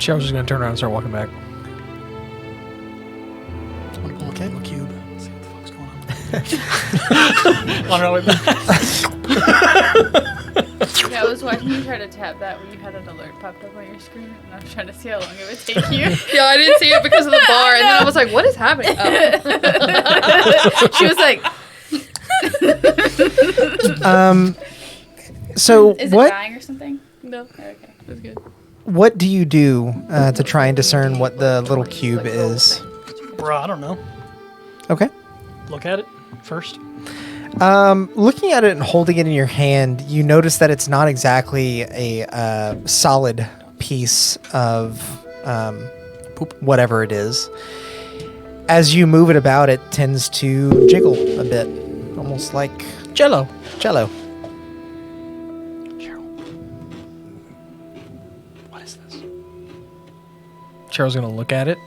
Cheryl's just gonna turn around and start walking back. I'm gonna pull a cable cube. See what the fuck's going on. On our way back. Yeah, I was watching you try to tap that when you had an alert popped up on your screen, and I was trying to see how long it would take you. Yeah, I didn't see it because of the bar, and then I was like, what is happening? Oh. She was like, So is what? it dying or something? No. Okay. That's good. What do you do to try and discern what the little cube is? Bro, I don't know. Okay. Look at it first. Looking at it and holding it in your hand, you notice that it's not exactly a solid piece of whatever it is. As you move it about, it tends to jiggle a bit, almost like Jello. Jello. Cheryl. What is this? Cheryl's gonna look at it.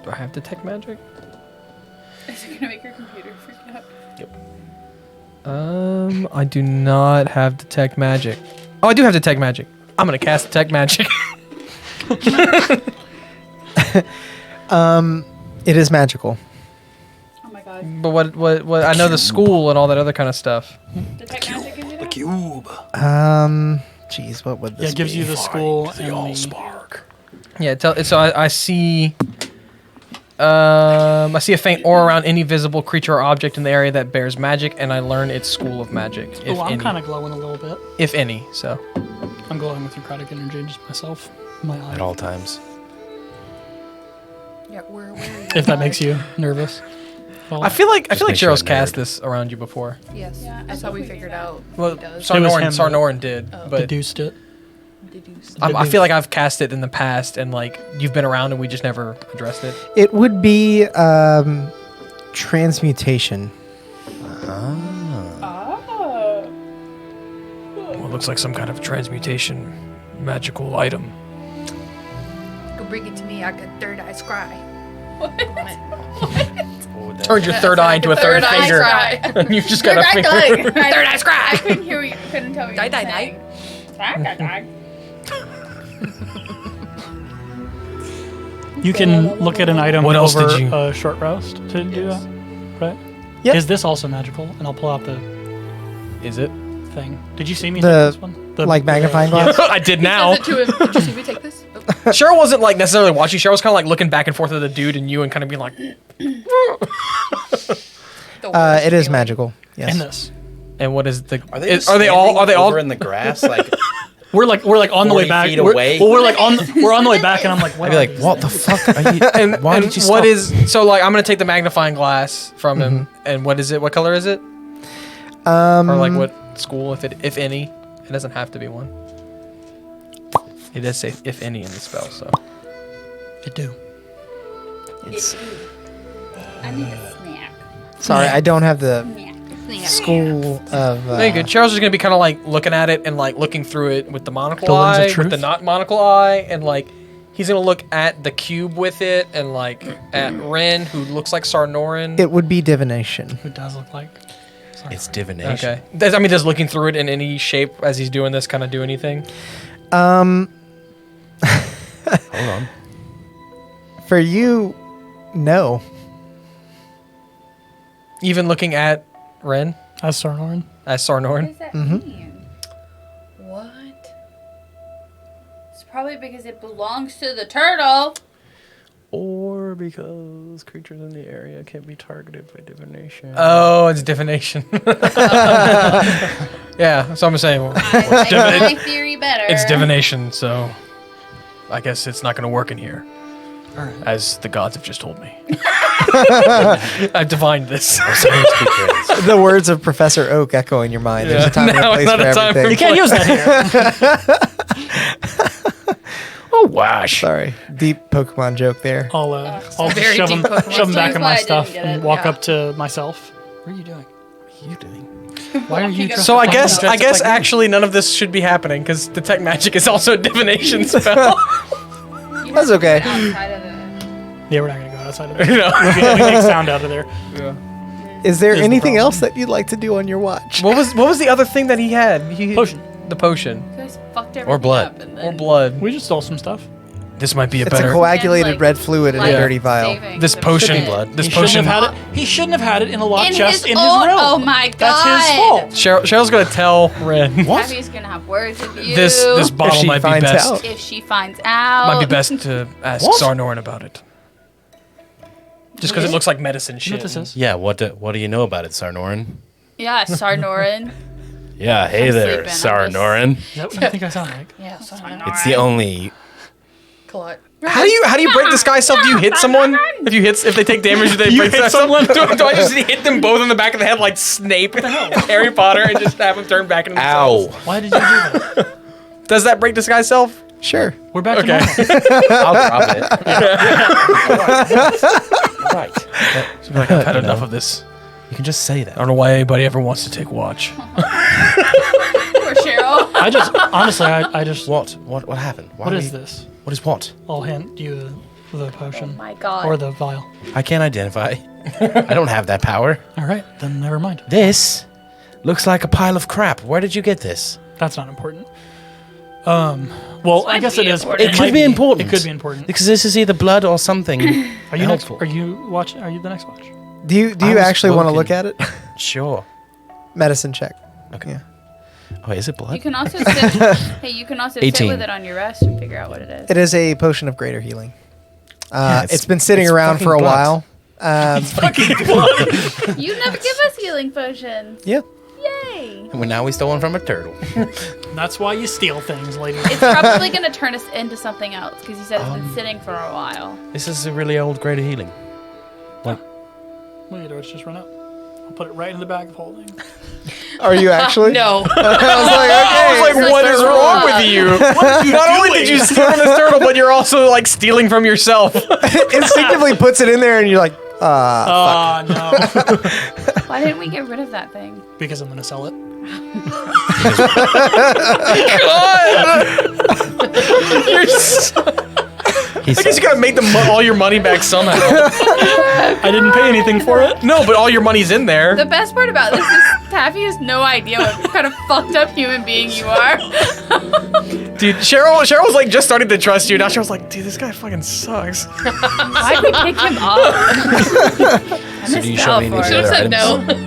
Do I have detect magic? Is it gonna make your computer freak out? I do not have detect magic. Oh, I do have detect magic. I'm gonna cast detect magic. It is magical. Oh my god. But what? I know the school and all that other kind of stuff. Detect magic gives you that? Cube. Jeez, what would this Yeah, it gives be? you the school and the spark. Yeah. So I see. I see a faint aura around any visible creature or object in the area that bears magic, and I learn its school of magic. If Oh, I'm any. kind of glowing a little bit. If any. So. I'm glowing with necrotic energy, just myself. My eye. At all times. Yeah, where are you? If that makes you nervous. I feel like Just make sure Cheryl's I'm cast nerd. this around you before. Yes. Yeah, That's how we figured out. Well, He does. Sarnorin did, but Deduced it. I feel like I've cast it in the past, and like you've been around, and we just never addressed it. It would be transmutation. Oh. Well, it looks like some kind of transmutation magical item. Go bring it to me. I got third eye scry. Turned your third eye into a third eye finger, scry. and you've just got a finger. Third eye I scry. couldn't hear what you couldn't tell me. Die, die, die. You can look at an item What else over did you- a short rest to do that, right? Yep. Is this also magical? And I'll pull out the Is it? thing. Did you see me The- take this one? The, like magnifying glass? I did now. Says it to him. Did you see me take this? Oh. Cheryl wasn't like necessarily watching. Cheryl was kind of like looking back and forth at the dude and you, and kind of being like, The worst It is feeling. magical. Yes. And this. and what is the? Are they Are they all? Are they all? over in the grass? Like We're like on the way 40 back. feet away? We're like we're on the way back, and I'm like, what I'd be are like, these what the things? fuck? Are you, And, why and did you what stop? is so like? I'm gonna take the magnifying glass from him, and what is it? What color is it? Or like what school, if any? It doesn't have to be one. It does say if any in the spell, so. It do. It's, I need a snack. sorry, I don't have the Snack. school of. Very good. Charles is gonna be kind of like looking at it and like looking through it with the monocle The lens of eye, with truth? the not monocle eye, and like he's gonna look at the cube with it, and like at Ren, who looks like Sarnorin. It would be divination. It does look like. Sorry. It's divination. Okay. I mean, does looking through it in any shape as he's doing this kind of do anything? Hold on. For you, no. Even looking at Ren As Sarnorin. as What Sarnorin. does that Mhm. mean? What? It's probably because it belongs to the turtle. Or because creatures in the area can be targeted by divination. Oh, it's divination. Yeah, so I'm saying I like my theory better. it's divination, so I guess it's not going to work in here, All right. as the gods have just told me. I've divined this. The words of Professor Oak echo in your mind. There's a time and a Now place it's not for a time for everything. You can't use that here. Oh, wash. Sorry, deep Pokemon joke there. I'll very shove deep them Pokemon. back in my That's why I didn't stuff get and it. walk Yeah. up to myself. What are you doing? What are you doing? Why are you? So dressed So up I like guess me? actually none of this should be happening because detect magic is also a divination spell. You That's have to okay. do it outside of the- Yeah, we're not gonna go outside of there. You know? We make sound out of there. Is there Here's the anything problem. else that you'd like to do on your watch? What was the other thing that he had? Potion. the potion You guys fucked everything blood. up and then or blood. We just stole some stuff. This might be a It's a better. coagulated like, red fluid in a life dirty vial. saving This the potion. shit. blood. This He shouldn't potion. have had it. He shouldn't have had it in a locked chest in his own- room. Oh my god. That's his fault. Cheryl's gonna tell Ren. Taffy's gonna have words with you. This bottle she might be finds best. out. if she finds out. Might be best to ask What? Sarnorin about it. Just because it looks like medicine You know shit. what this is? Yeah, what do you know about it, Sarnorin? Yeah, Sarnorin. Yeah, hey I'm there, sleeping, I'm Sarnorin. Is that what you think I sound like? Yeah, Sarnorin. It's the only... Clot. How do you break the sky self? Do you hit someone? If they take damage, do they break the sky self? Do I just hit them both in the back of the head like Snape, Harry Potter, and just have them turn back into Ow. themselves? Why did you do that? Does that break the sky self? Sure. We're back Okay. to normal. I'll drop it. Right. She'll be like, I've had enough of this. You can just say that. I don't know why anybody ever wants to take watch. Poor Cheryl. I just honestly, I just. What happened? Why What are is we- this? What is what? I'll hand you the potion Oh my god. or the vial. I can't identify. I don't have that power. All right, then never mind. This looks like a pile of crap. Where did you get this? That's not important. Well, I might guess be it is. important. It could might be important. It could be important. Because this is either blood or something Are you next? helpful. Are you watching? Are you the next watch? Do you I was actually want to look woken. at it? Sure. Medicine check. Okay. Yeah. Oh, is it blood? You can also sit. Hey, you can also sit 18. with it on your rest and figure out what it is. It is a potion of greater healing. Yeah, It's been sitting it's around for a fucking while. You never give us healing potions. Yeah. Yay! Well, now we stole one from a turtle. That's why you steal things, lady. It's probably gonna turn us into something else because you said it's been sitting for a while. This is a really old greater healing. Wait, it's just run out. I'll put it right in the bag of holding. Are you actually? No. I was like, what is wrong with you? Not only did you steal from this turtle, but you're also like stealing from yourself. Instinctively puts it in there, and you're like, No. Why didn't we get rid of that thing? Because I'm gonna sell it. You're so- I guess you gotta make all your money back somehow. I didn't pay anything for it. No, but all your money's in there. The best part about this is Taffy has no idea what kind of fucked up human being you are. Dude, Cheryl was like just starting to trust you. Now Cheryl's like, dude, this guy fucking sucks. Why'd we pick him up? So do you show me any of the Should've other said items?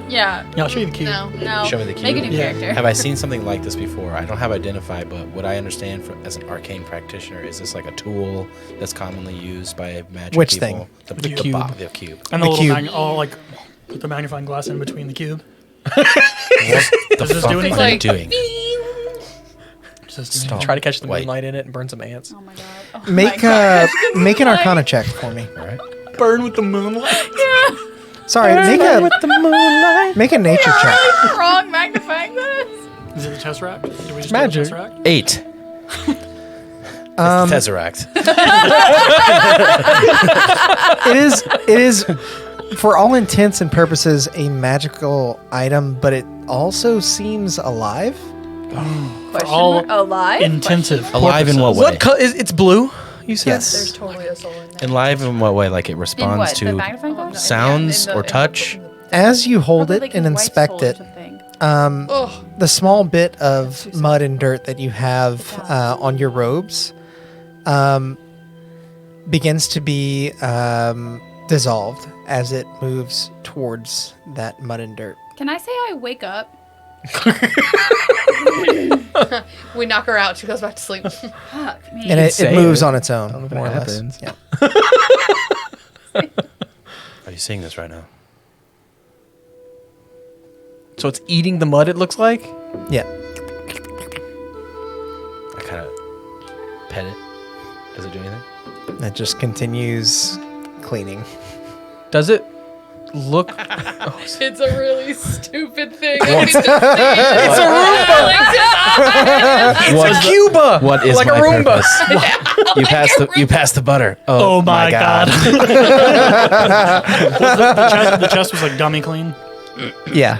Yeah. Yeah, I'll show you the cube. No. Show me the cube. Make a new Yeah. character. Have I seen something like this before? I don't have identify, but what I understand as an arcane practitioner is this like a tool that's commonly used by magic Which people? thing? The cube. The cube. And the, The little cube. I'll like put the magnifying glass in between the cube. What the Does this fuck do are anything? you doing? Just Stop. Try to catch the Wait. moonlight in it and burn some ants. Oh my god. Oh my make gosh. make an Arcana check for me. All right. burn with the moonlight. Sorry, make a nature check. Wrong magnifying glass. Is it the Tesseract? Did we just Magic. do the Tesseract? 8. It's the Tesseract. It is for all intents and purposes a magical item, but it also seems alive. Question all mark? Alive? Intensive. Alive in what way? What color is it's blue? You said Yes. There's totally a soul in there. Alive in what way? Like it In responds what? The to magnifying glass? sounds Yeah, in or the- touch? As you hold Probably it like and his wife's inspect soul or it, something. the small bit of mud and dirt that you have on your robes begins to be dissolved as it moves towards that mud and dirt. Can I say I wake up? We knock her out. She goes back to sleep. Fuck me. And it say moves it. on its own, know if it more or less. happens. Yeah. Are you seeing this right now? So it's eating the mud, it looks like? Yeah. I kind of pet it. Does it do anything? It just continues cleaning. Does it look... It's a really stupid thing. It's a Roomba! It's a Cuba! What is like my a Roomba? purpose? You passed the butter. Oh my god. The chest was like dummy clean. Yeah,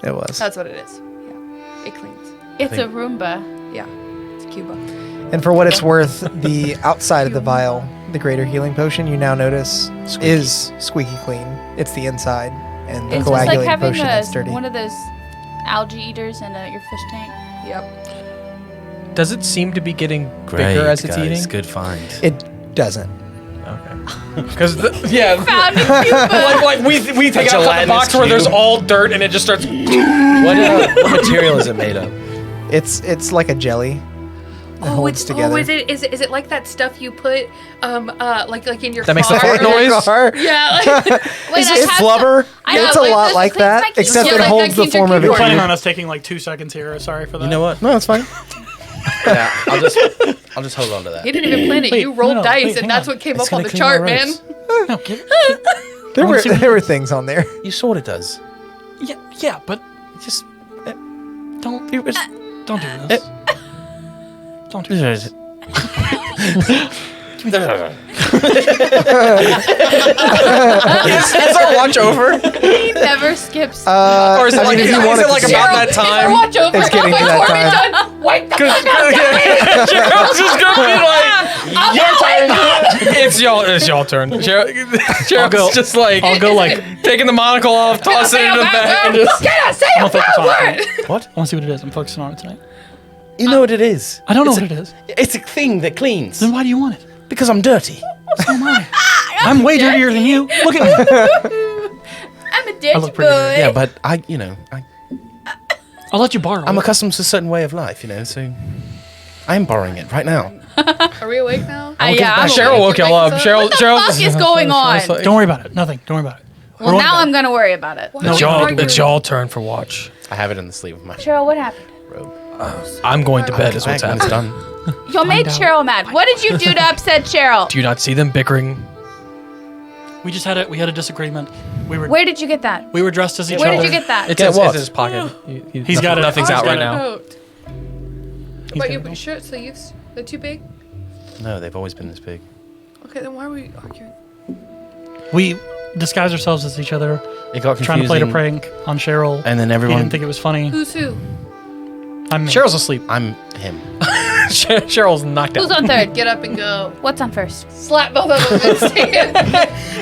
it was. That's what it is. Yeah. It cleans. It's a Roomba. Yeah. It's Cuba. And for what it's worth, the outside of the vial, the greater healing potion, you now notice is squeaky clean. It's the inside, and the It's just like coagulated having potion is dirty. one of those algae eaters in your fish tank. Yep. Does it seem to be getting Great, bigger as it's guys, eating? Good find. It doesn't. Okay. Because yeah, Found a cube. like we take it out of the gelatinous box where there's cube. all dirt and it just starts. What material is it made of? It's like a jelly. That holds together. is it like that stuff you put like in your That car? makes the fart In your noise? car. Yeah. Wait, It's flubber. I know, It's a like lot the- like the that, things that except keep- it yeah, like holds the that form of a We're planning cube. on us taking like 2 seconds here. Sorry for that. You know what? No, it's fine. Yeah, I'll just hold on to that. You didn't even plan it. Wait, you rolled no, dice, wait, and hang that's on. what came It's up on gonna the clean my chart, man. roads. No, give There were things on there. You saw what it does. Yeah, but Just don't do this. Don't do this. Is our watch over? He never skips. Or is it I like, mean, if is you it want like to- about that time? Watch over. It's getting to that time. Done. Wait the Because fuck up. Cheryl's just gonna be like, your turn. It's your turn. Cheryl's just like, I'll go like. taking the monocle off, tossing it in the back, and just. Say I'm a gonna focus on it word. tonight. what? I want to see what it is. I'm focusing on it tonight. You know what it is. I don't know It's what a- it is. It's a thing that cleans. Then why do you want it? Because I'm dirty. I'm way dirtier than you. Look at me. I'm a ditch look pretty boy. Yeah, but I'll let you borrow I'm it. accustomed to a certain way of life, so I am borrowing it right now. Are we awake now? Yeah, I'm Cheryl awake. woke y'all up. Cheryl, What the fuck is going on? Don't worry about it. Nothing. Don't worry about it. Well, now I'm gonna worry about it. No, It's y'all turn for watch. I have it in the sleeve of my Cheryl, what happened? robe. I'm going to bed. Is what's Back when it's happening. done. Y'all made Cheryl mad. What did you do to upset Cheryl? Do you not see them bickering? We just had a disagreement. Where did you get that? We were dressed as each Where other. did you get that? It's Get in what? his pocket. He's got it. Nothing's He's out got right it. now. Coat. But your shirt sleeves, they're too big? No, they've always been this big. Okay, then why are we arguing? We disguised ourselves as each other, It got confusing. trying to play a prank on Cheryl. And then He everyone. didn't think it was funny. Who's who? I'm me. Cheryl's asleep. I'm him. Cheryl's knocked Who's out. on third? Get up and go. What's on first? Slap both of them and stand.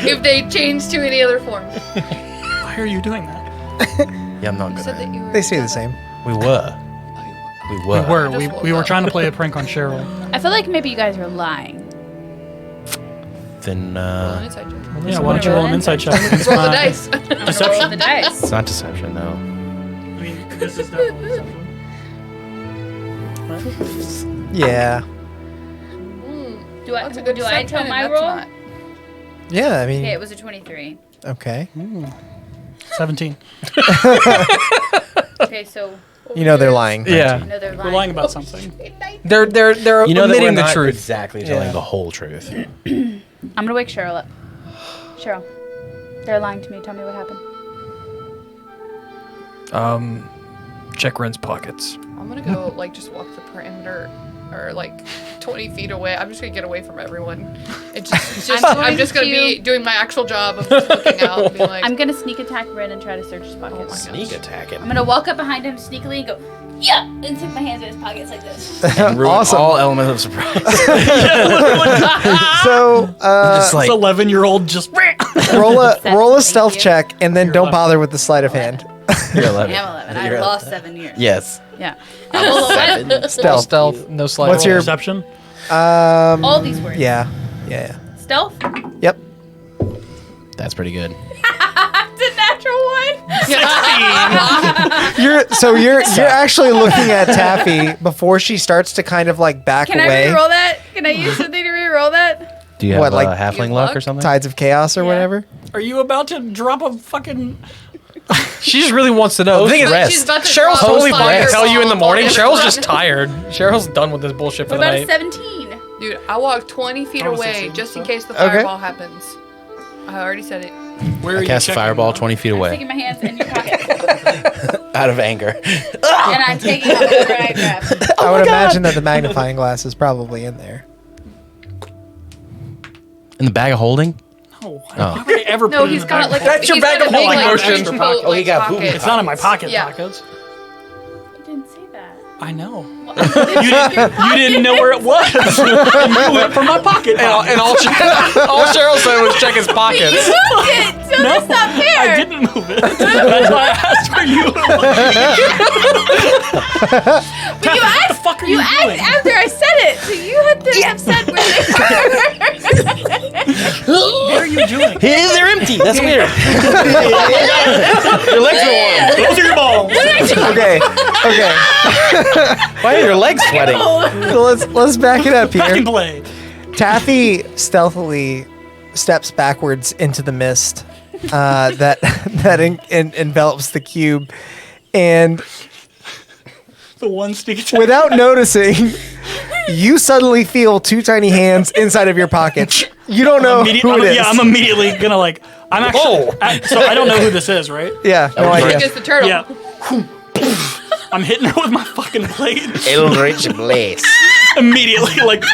If they change to any other form. Why are you doing that? Yeah, I'm not You good said at that it. you were They stay the together. same. We were. We We were. were. just We, woke we were up. trying to play a prank on Cheryl. I feel like maybe you guys are lying. Then Roll an inside check. Yeah, why don't you roll an inside check? Against Roll the my dice. Deception. Roll the dice. it's not deception, no. I mean, this is definitely deception. Yeah. Do I, That's a good do I deception, tell and my that's roll? not. Yeah, I mean, Okay, it was a 23. okay. 17. Okay, so You know they're lying. Yeah, no, they're lying. We're lying about something. they're You know that we're omitting the not truth. exactly telling Yeah. the whole truth. I'm gonna wake Cheryl up. Cheryl, they're lying to me. Tell me what happened. Check Ren's pockets. I'm gonna go, just walk the perimeter, or 20 feet away. I'm just gonna get away from everyone. I'm just gonna be doing my actual job of just looking out and be like, I'm gonna sneak attack Ren and try to search his pockets. Sneak attack it. I'm gonna walk up behind him sneakily and go, yeah, and stick my hands in his pockets like this. And ruin Awesome. all elements of surprise. So Just This 11-year-old just. roll a Thank stealth you. check and then You're don't lucky. bother with the sleight of hand. You're 11. Yeah, I'm 11. You're I lost 7 years. Yes. Yeah. Seven. Stealth. No slide. What's roll. your- Perception? All these words. Yeah. Yeah. Stealth? Yep. That's pretty good. It's a natural one. You're actually looking at Taffy before she starts to kind of back Can I away. re-roll that? Can I use something to re-roll that? Do you have What, like- halfling You luck or luck? something? Tides of Chaos or Yeah. whatever. Are you about to drop a fucking. She just really wants to know. The thing is, rest. she's about to Cheryl's drop a totally fine to tell you in the fireball morning. on Cheryl's everyone. just tired. Cheryl's done with this bullshit for What the about a night. 17? Dude, I walk 20 feet I was away 16, just in so- case the Okay. fireball happens. I already said it. Where are I you cast a checking fireball now? 20 feet I'm away sticking my hands in your pocket. out of anger. And I'm taking out whatever I grab. I would imagine that the magnifying glass is probably in there. In the bag of holding? No, why would I ever No, put it he's in the got back? That's your he's bag got of a big, holding motion. extra coat, Oh, he got poop. pocket. It's not in my pocket Yeah. pockets. You didn't say that. I know. You didn't know where it was. You knew it from my pocket. And all Cheryl said was check his pockets. Moved it, so that's not fair. I didn't move it. That's why I asked for you. But you asked, What the fuck are you asked doing? after I said it, so you had to have said where they were. What are you doing? They're empty. That's weird. Your legs are warm. Those are your balls. Okay. Why are your legs sweating? So let's back it up Back here. and play. Taffy stealthily steps backwards into the mist that envelops the cube, and The one sneak attack. without noticing, you suddenly feel two tiny hands inside of your pocket. You don't know who it is. Yeah, I'm immediately gonna like. I'm actually. So I don't know who this is, right? Yeah, no It's idea. just the turtle. Yeah. I'm hitting her with my fucking blade Eldritch Blaze. immediately. Like,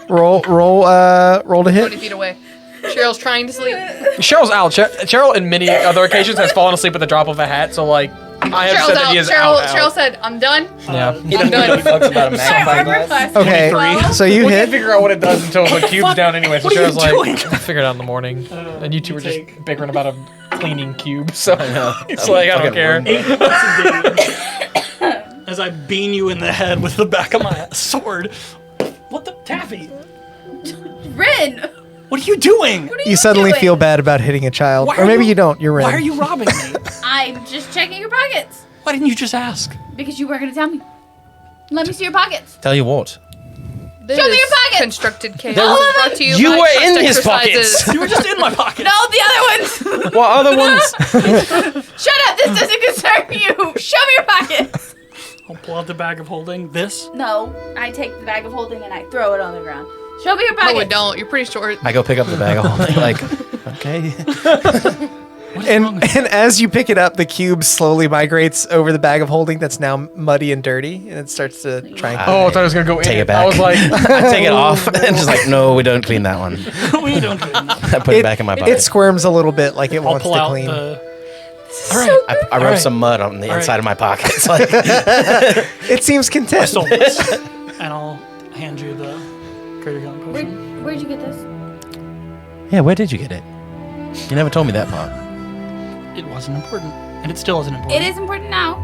Roll to 20 hit. feet away. Cheryl's trying to sleep. Cheryl's out. Cheryl, in many other occasions, has fallen asleep at the drop of a hat. So like, I have Cheryl's said that out. he is Cheryl out. said, I'm done. Yeah. I'm done. Fucks about a magnifying glass. Okay, so you We can't hit. figure out what it does until the cube's fuck? down anyway. So What are you Cheryl's like, doing? I'll figure it out in the morning. And you two were just take- bickering about a cleaning cube. So know. it's like, I don't Fucking care. Roomba. 8 points of damage as I bean you in the head with the back of my sword. What the Taffy? Rin, What are you doing? what are You suddenly doing? feel bad about hitting a child, Why or are maybe you- you don't. You're Why right. are you robbing me? I'm just checking your pockets Why didn't you just ask? because you weren't gonna tell me. Let me see your pockets. Tell you what. This Show me your is pockets. Constructed chaos. All of them. Brought to you You by were Trust in his Exercises. pockets. You were just in my pocket. No, the other ones. What other ones? Shut up. This doesn't concern you. Show me your pockets. I'll pull out the bag of holding. This. No, I take the bag of holding and I throw it on the ground. Show me your No, pockets. it don't. You're pretty short. I go pick up the bag of holding. Like, okay. And as you pick it up, the cube slowly migrates over the bag of holding that's now muddy and dirty, and it starts to try and. Oh, I thought I was gonna go Take in. it back. I was like, I take it off and just like, no, we don't clean that one. We don't do that. I put it back in my bucket. It squirms a little bit, like it I'll wants pull to out clean. the. I rub Alright. some mud on the inside Alright. of my pockets. Like, It seems content. Souls, and I'll hand you the greater healing potion. Where'd you get this? yeah, where did you get it? You never told me that part. It wasn't important, and it still isn't It important. is important now.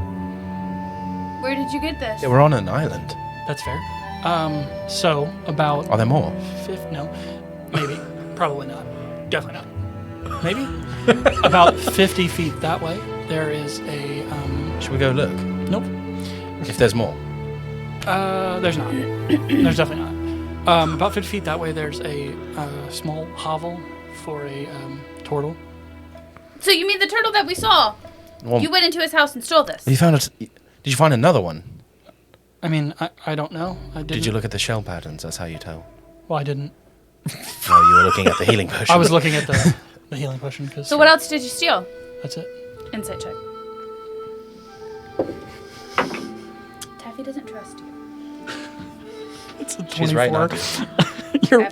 Where did you get this? Yeah, we're on an island. That's fair. So about Are there more? no, maybe, probably not, definitely not, maybe about 50 feet that way. There is a Should we go look? nope. If there's more. There's not. There's definitely not. About 50 feet that way, there's a small hovel for a turtle. So you mean the turtle that we saw? Well, You went into his house and stole this. you found it. Did you find another one? I mean, I don't know. I didn't. Did you look at the shell patterns? That's how you tell. Well, I didn't. No, you were looking at the healing potion. I was looking at the healing potion because. So what else did you steal? That's it. Insight check. Taffy doesn't trust you. It's a 24. She's right not to.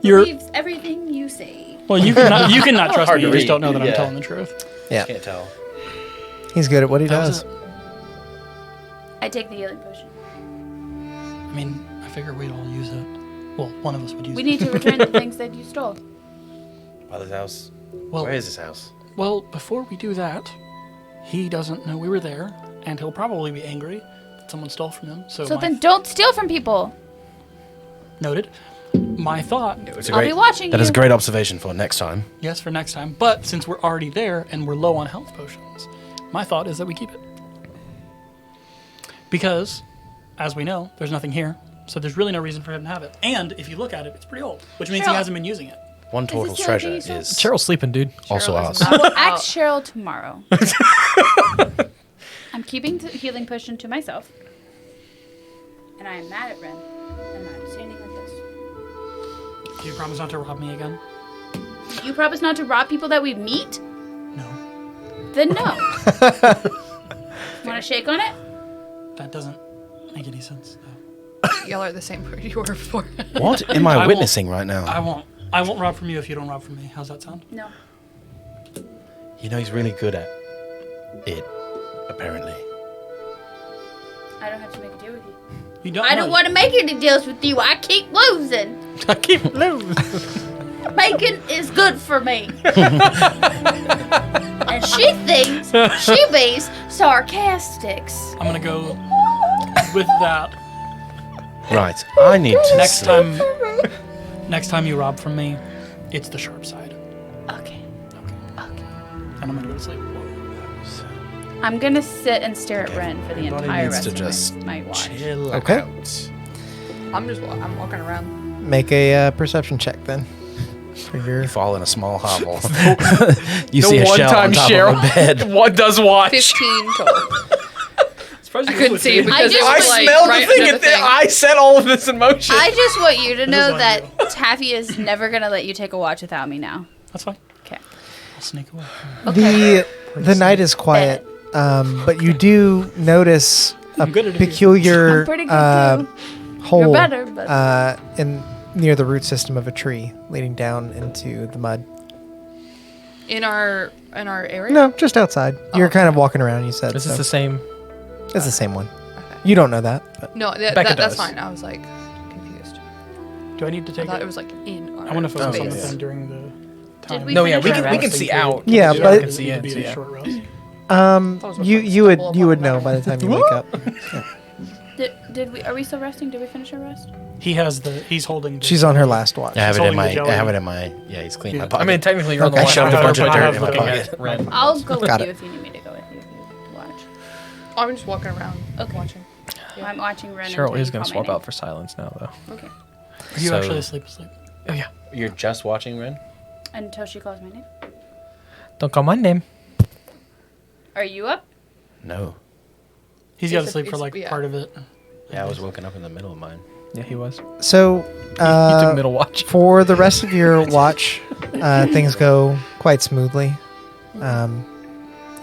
you're. Believes everything you say. Well, you cannot trust Hard me. to You just read. don't know that I'm Yeah. telling the truth. Yeah, Can't tell. he's good at what he That does. was it. I take the healing potion. I mean, I figure we'd all use it. Well, one of us would use We it. need to return the things that you stole. Father's house. Well, Where is this house? Well, before we do that, he doesn't know we were there, and he'll probably be angry that someone stole from him. So, So my then don't steal from people. noted. My thought, It's I'll be watching That you. is a great observation for next time. yes, for next time. But since we're already there and we're low on health potions, my thought is that we keep it. Because, as we know, there's nothing here, so there's really no reason for him to have it. And if you look at it, it's pretty old, which means he Cheryl. hasn't been using it. One Is turtle's this the only treasure thing you is Cheryl's sleeping, dude. also Cheryl ours. is I will out. ask Cheryl tomorrow. I'm keeping the healing potion to myself. And I am mad at Ren. And I'm standing like this. Do you promise not to rob me again? You promise not to rob people that we meet? No. Then no. Want to shake on it? That doesn't make any sense. No. Y'all are the same word you were before. What am I I witnessing right now? I won't rob from you if you don't rob from me. How's that sound? No. You know he's really good at it, apparently. I don't have to make a deal with you. You don't. I don't want to make any deals with you. I keep losing. I keep losing. Bacon is good for me. And she thinks she be's sarcastics. I'm gonna go with that. Right. I need to. Next time you rob from me, it's the sharp side. Okay. And I'm gonna go to sleep. I'm gonna sit and stare at Ren for the Everybody entire needs rest to of just my watch. chill Okay. out. I'm walking around. Make a perception check then. For your You fall in a small hovel. You The see a one shell on time top Cheryl of a bed. what does watch? 15 total. I couldn't see it. because it I was like smelled right the thing under and I set all of this in motion. I just want you to know on that Taffy is never gonna let you take a watch without me now. That's fine. Okay. I'll sneak away. the night is quiet, but you do notice a I'm good at it. peculiar I'm pretty good too. hole You're better, but in near the root system of a tree leading down into the mud. in our area. No, just outside. You're kind of walking around. You said This so. is the same. It's the same one. Okay. You don't know that, but No, Becca that's does. fine. I was like confused. Do I need to I take thought it? it was like in our I want to focus on space. them during the time. we No, yeah, finish we our can rest? see out. Yeah, Does it but- need can see to in, be so a yeah. short rest? you would know by the time you wake up. did we? Are we still resting? Did we finish our rest? He's holding. She's on her last watch. I have She's it in holding the my. I jelly. have it in my. Yeah, he's cleaned Yeah. my pocket. I mean, technically, you're on the Okay. watch. I shoved a bunch of but dirt I'm in my looking pocket. at Ren. I'll go with Got you it. if you need me to go with you to watch. I'm just walking around Okay. watching. I'm watching Ren. Cheryl until is you going call to my swap name. out for silence now, though. Okay. Are you So- actually asleep? Oh, yeah. You're just watching Ren? Until she calls my name. Don't call my name. Are you up? No. He's got to It's a- sleep for it's- like yeah. part of it. Yeah, I was woken up in the middle of mine. Yeah, he was. So He took middle watch. for the rest of your watch, things go quite smoothly. You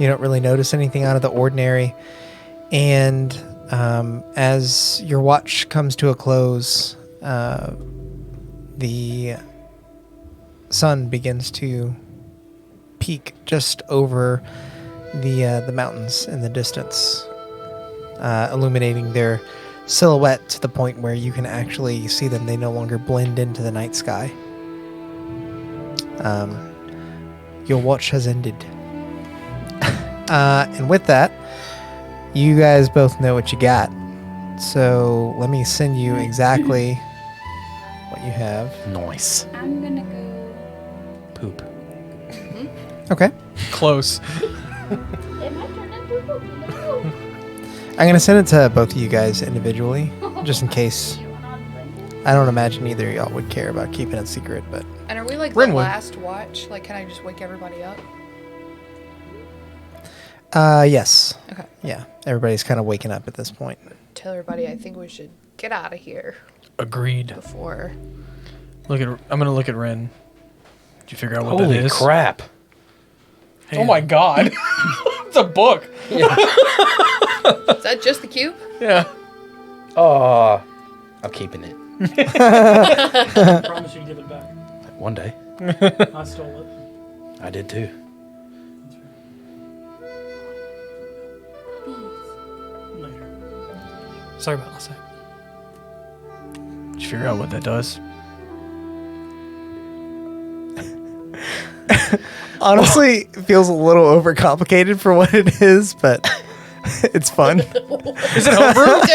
don't really notice anything out of the ordinary, and as your watch comes to a close, the sun begins to peak just over the mountains in the distance, illuminating their silhouette to the point where you can actually see them. They no longer blend into the night sky. Your watch has ended. And with that, you guys both know what you got. So let me send you exactly what you have. Nice. I'm gonna go. Poop. Okay. Close. I'm going to send it to both of you guys individually, just in case. I don't imagine either of y'all would care about keeping it secret, but And are we like Ren the would. last watch? Like, can I just wake everybody up? yes. Okay. Yeah, everybody's kind of waking up at this point. Tell everybody I think we should get out of here Agreed. before. I'm gonna look at Ren. Did you figure out what that Holy is? crap. Oh my god. It's a book. Is that just the cube? Yeah. Oh, I'm keeping it. I promise you to give it back. One day. I stole it. I did too. Later. Sorry about last night. Did you figure out what that does? Honestly, it feels a little overcomplicated for what it is, but it's fun. Is it homebrew?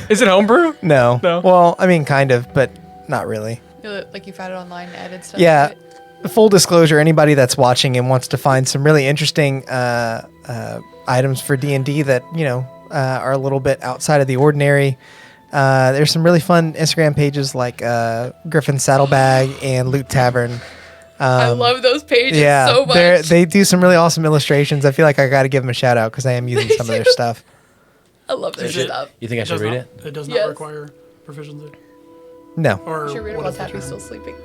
Is it homebrew? No. No. Well, I mean, kind of, but not really. Like you found it online and added stuff. Yeah. To it? Full disclosure, anybody that's watching and wants to find some really interesting items for D&D that, are a little bit outside of the ordinary, there's some really fun Instagram pages like Griffin Saddlebag and Loot Tavern. I love those pages Yeah, so much. they do some really awesome illustrations. I feel like I got to give them a shout out because I am using some of their stuff. I love their Is it- stuff. You think I should does read not- it? It does not Yes. require proficiency. No. Or Should read it what while is the Taffy's term? still sleeping.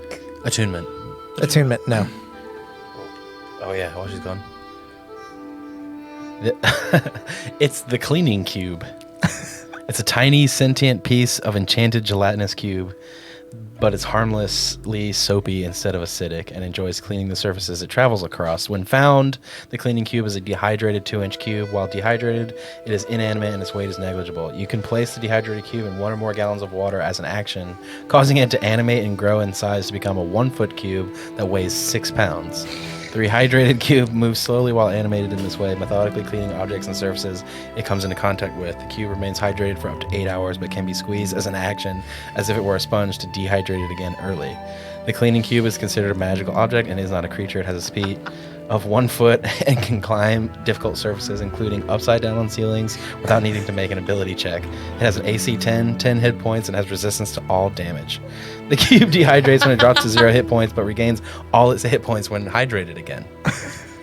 Attunement. Attunement, no. Oh yeah, while she's gone. It's the cleaning cube. It's a tiny sentient piece of enchanted gelatinous cube, but it's harmlessly soapy instead of acidic and enjoys cleaning the surfaces it travels across. When found, the cleaning cube is a dehydrated 2-inch cube. While dehydrated, it is inanimate and its weight is negligible. You can place the dehydrated cube in 1 or more gallons of water as an action, causing it to animate and grow in size to become a 1-foot cube that weighs 6 pounds. The rehydrated cube moves slowly while animated in this way, methodically cleaning objects and surfaces it comes into contact with. The cube remains hydrated for up to 8 hours, but can be squeezed as an action, as if it were a sponge, to dehydrate it again early. The cleaning cube is considered a magical object and is not a creature. It has a speed of 1 foot and can climb difficult surfaces, including upside down on ceilings, without needing to make an ability check. It has an AC 10 hit points, and has resistance to all damage. The cube dehydrates when it drops to 0 hit points, but regains all its hit points when hydrated again.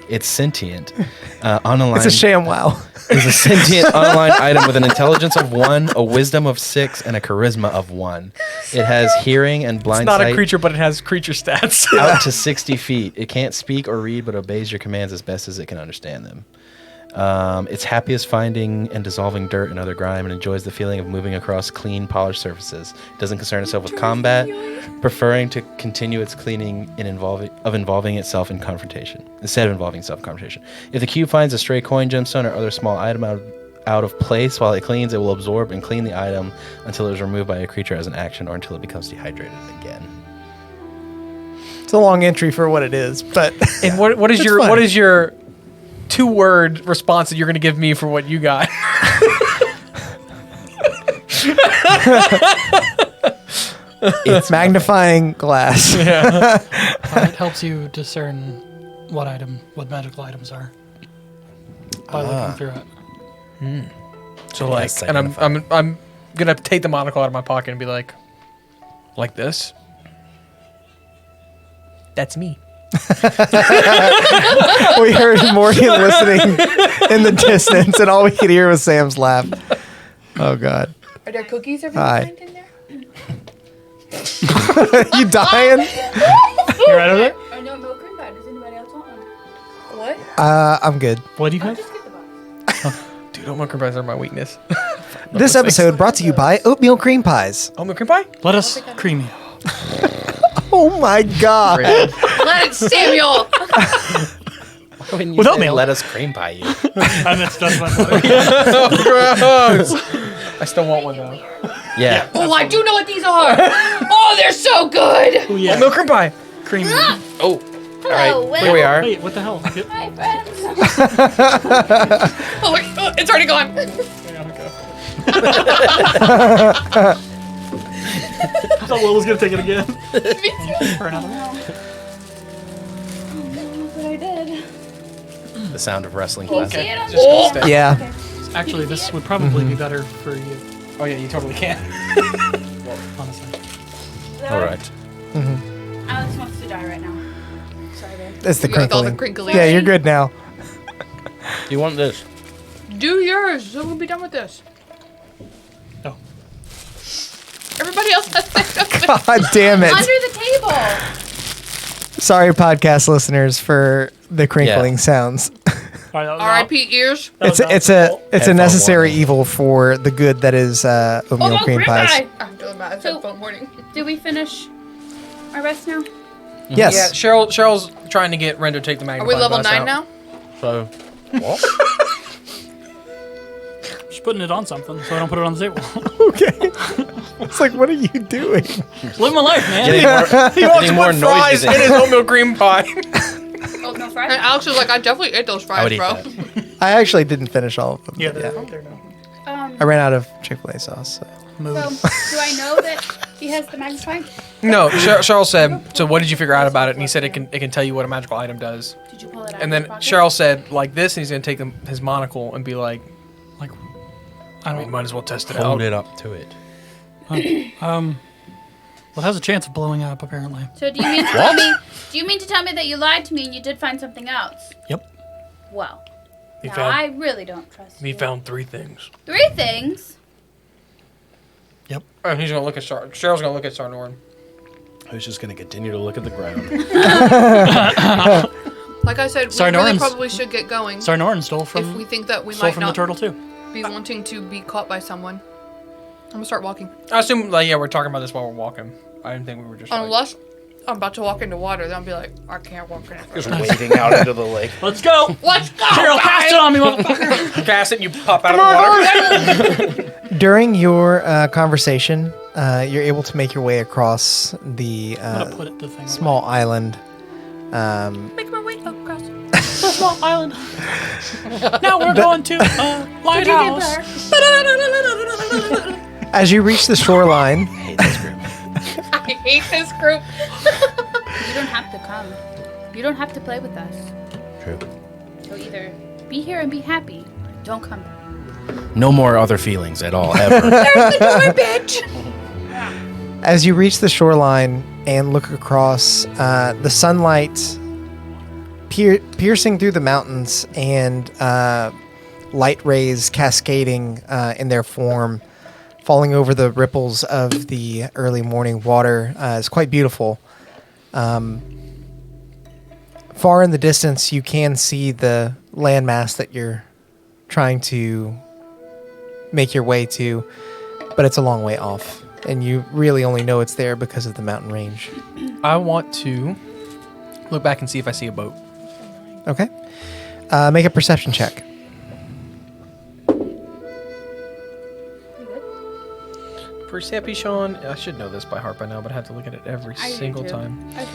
It's sentient. Unaligned. It's a sham wow. It's a sentient unaligned item with an intelligence of 1, a wisdom of 6, and a charisma of 1. It has hearing and blind It's not sight a creature, but it has creature stats. out to 60 feet. It can't speak or read, but obeys your commands as best as it can understand them. It's happiest finding and dissolving dirt and other grime, and enjoys the feeling of moving across clean, polished surfaces. It doesn't concern itself with combat, preferring to continue its cleaning involving itself in confrontation, instead of involving itself in confrontation. If the cube finds a stray coin, gemstone, or other small item out of place while it cleans, it will absorb and clean the item until it is removed by a creature as an action, or until it becomes dehydrated again. It's a long entry for what it is, but And what is your 2-word response that you're going to give me for what you got? it's magnifying glass. It helps you discern what magical items are by looking through it. So like, Yes, and I'm gonna take the monocle out of my pocket and be like this. That's me. We heard Morgan listening in the distance, and all we could hear was Sam's laugh. Oh God! Are there cookies of Hi. any kind in there? You dying? You're right over there? Oh, no, milk cream pie. Does anybody else want one? What? I'm good. What do you have? Just get the box. Dude, oatmeal cream pies are my weakness. This episode brought to you by oatmeal cream pies. Oatmeal cream pie? Let us cream you. Oh my God! Let it, Samuel! When you With say, oatmeal. let us cream pie you. I meant stuff like that. Gross. I still want one though. Yeah. Oh, I do know what these are! Oh, they're so good! Oh, yeah. Oatmeal cream pie. Cream you. Oh. All right. Will. Here we are. Wait, what the hell? Yep. Hi, friends. Oh, wait, it's already gone. I thought Will was going to take it again. For another one. But I did. The sound of wrestling Can you classic. see it on Just gonna stay. Yeah. Actually, this would probably be better for you, Oh yeah, you totally can. honestly. All right. Alex wants to die right now. Sorry, babe. It's the You got all the crinkling. crinkly. Yeah, you're good now. You want this? Do yours, so we'll be done with this. Oh. Everybody else has to God damn it! Under the table. Sorry, podcast listeners, for the crinkling sounds. All right, R.I.P. ears. It's a Headphone necessary warning. evil for the good that is oatmeal cream pies. I'm doing my So- headphone warning. Did we finish our rest now? Yes. Yeah, Cheryl's trying to get Ren to take the Are magnifying we level glass 9 out. now? So, what? Just putting it on something so I don't put it on the table. Okay. It's like, what are you doing? Live my life, man. Getting more, He wants getting to more put fries noises in his oatmeal cream pie. Oh, no And fries? Alex was like, I definitely ate those I would fries, eat bro. that. I actually didn't finish all of them. Yeah, but they're out there now. I ran out of Chick-fil-A sauce. So. Move. So, do I know that he has the magnifying? No, Cheryl said. So what did you figure out about it? And he said it can tell you what a magical item does. Did you pull it out? And of then your pocket? Cheryl said like this, and he's gonna take his monocle and be like, Like, I mean, might as well test it Hold out. it up to it. well, it has a chance of blowing up, apparently. So do you mean to tell me? Do you mean to tell me that you lied to me and you did find something else? Yep. Well, He now found- I really don't trust you. He found 3 things. 3 things. Yep. And he's gonna look at Cheryl's gonna look at Sarnorn. Who's just going to continue to look at the ground? Like I said, we Sorry, really Norns. probably should get going Sarnorin stole if we from think that we stole might from the not turtle too. be wanting to be caught by someone. I'm gonna start walking. I assume like we're talking about this while we're walking. I didn't think we were just. Like, Unless I'm about to walk into water, then I'll be like, I can't walk in it. Just wading out into the lake. Let's go. Let's go! Cheryl, cast it on me, motherfucker. cast it, and you pop out of the water. During your conversation, you're able to make your way across the I'm gonna put the thing. small island. Make my way across small island. Now we're going to lighthouse. As you reach the shoreline, I hate this group. You don't have to come. You don't have to play with us. True. So either be here and be happy, or don't come. No more other feelings at all, ever. There's the door, bitch. as you reach the shoreline and look across, the sunlight piercing through the mountains and light rays cascading in their form, falling over the ripples of the early morning water is quite beautiful. Far in the distance, you can see the landmass that you're trying to make your way to, but it's a long way off, and you really only know it's there because of the mountain range. I want to look back and see if I see a boat. Okay. Make a perception check. Perception. I should know this by heart by now, but I have to look at it every single time. That's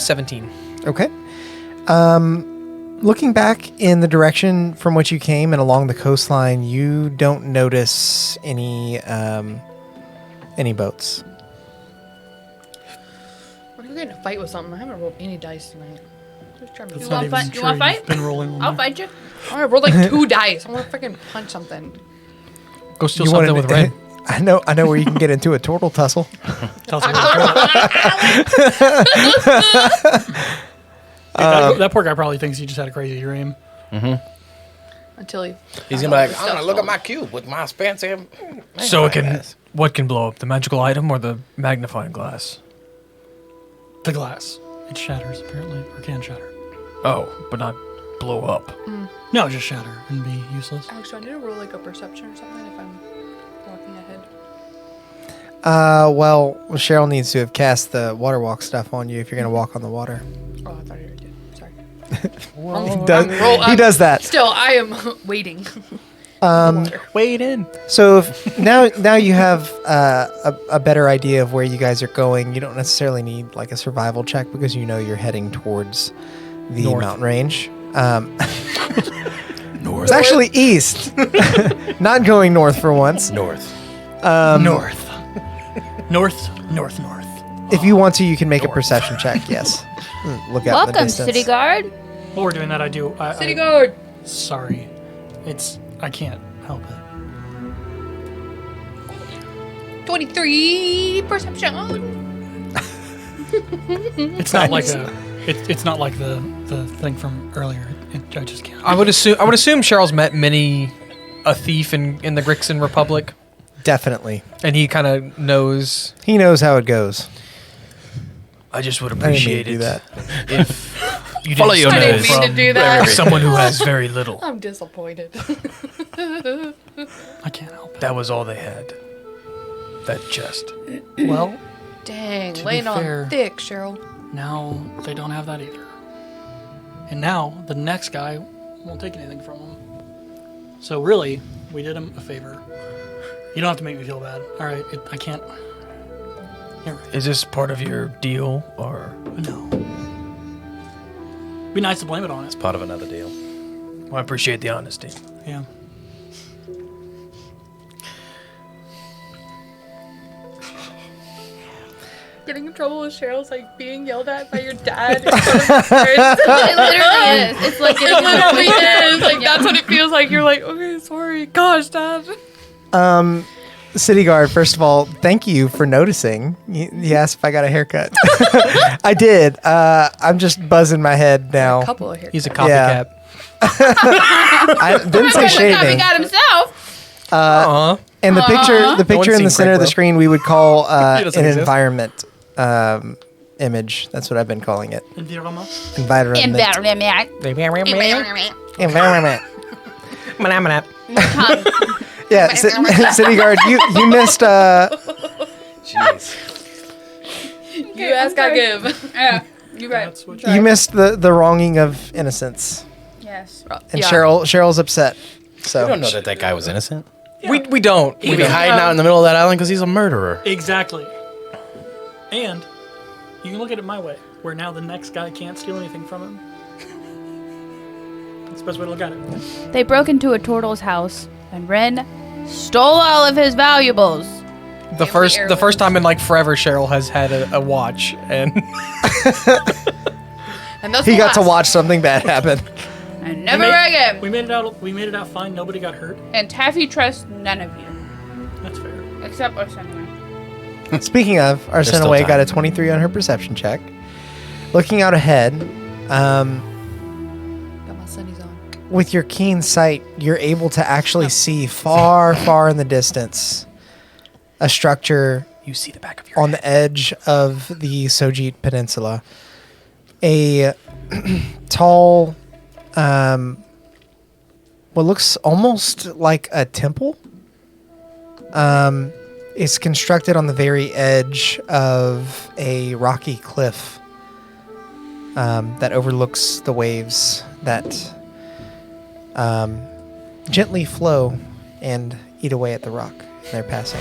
okay. 17. Okay. Looking back in the direction from which you came and along the coastline, you don't notice any boats. We're gonna get in a fight with something. I haven't rolled any dice tonight. Just trying to That's You not want even fight? true. You want fight? You've been rolling all I'll night. fight you. I rolled like 2 dice. I want to freaking punch something. Go steal You something wanted with Ren. I know where you can get into a turtle tussle. Tell us that poor guy probably thinks he just had a crazy dream. Until he. He's gonna be like, I'm gonna look at my cube with my expensive. So it can. What can blow up? The magical item or the magnifying glass? The glass. It shatters, apparently, or can shatter. Oh, but not blow up. No, just shatter and be useless. Alex, do I need to roll like a perception or something if I'm walking ahead? Well, Cheryl needs to have cast the water walk stuff on you if you're going to walk on the water. Oh, I thought you already did. Sorry. He does that. Still, I am waiting. Wait in. So if now you have a better idea of where you guys are going. You don't necessarily need like a survival check because you know you're heading towards the North. mountain range. North. It's actually east, not going north for once. North. North. If you want to, you can make a perception check. Yes. Look out in the Welcome, distance. City Guard. While we're doing that, City guard. Sorry. I can't help it. 23 perception. It's not like it's not like the thing from earlier. I just can't. I would assume Cheryl's met many a thief in the Grixon Republic, Definitely. and he kind of knows. He knows how it goes. I just would I didn't mean appreciate to do it that. if you Follow didn't your steal nose. I didn't mean to do that. from someone who has very little. I'm disappointed. I can't help it. That was all they had. That chest. Well, Dang, To be laying fair- on thick, Cheryl. now they don't have that either. And now the next guy won't take anything from him. So really, we did him a favor. You don't have to make me feel bad. All right, I can't. You're right. Is this part of your deal, or No. Be nice to blame it on it. Part of another deal. well, I appreciate the honesty. Yeah. Getting in trouble with Cheryl's like being yelled at by your dad. in front of your parents. It literally is. It's like It literally is. Like that's what it feels like. You're like, okay, sorry. Gosh, Dad. City Guard, first of all, thank you for noticing. You asked if I got a haircut. I did. I'm just buzzing my head now. A couple of haircuts. He's a copycat. I didn't say shaving. got himself. And the picture in the center of the screen, we would call an doesn't exist. environment image. That's what I've been calling it. Environment. Environment. Environment. Yeah, City Guard, you missed. Jeez. You ask, I give. Yeah, you're right. That's what You missed the wronging of innocence, Yes. and Cheryl's upset. So We don't know that guy was innocent. We don't. He'd be hiding out in the middle of that island because he's a murderer. Exactly. And you can look at it my way, where now the next guy can't steal anything from him. That's the best way to look at it. They broke into a turtle's house, and Ren stole all of his valuables. The first time in like forever, Cheryl has had a watch, and And that's He the got to last. watch something bad happen. And never again. We made it out. We made it out fine. Nobody got hurt. And Taffy trusts none of you, That's fair. except Arsenio. Speaking of, still Arsenaway got a time. 23 on her perception check. Looking out ahead, Got my sunnies on. with your keen sight, you're able to actually see far, far in the distance a structure you see the back of your on the edge of the Sojit Peninsula. A tall, what looks almost like a temple, is constructed on the very edge of a rocky cliff that overlooks the waves that gently flow and eat away at the rock in their passing.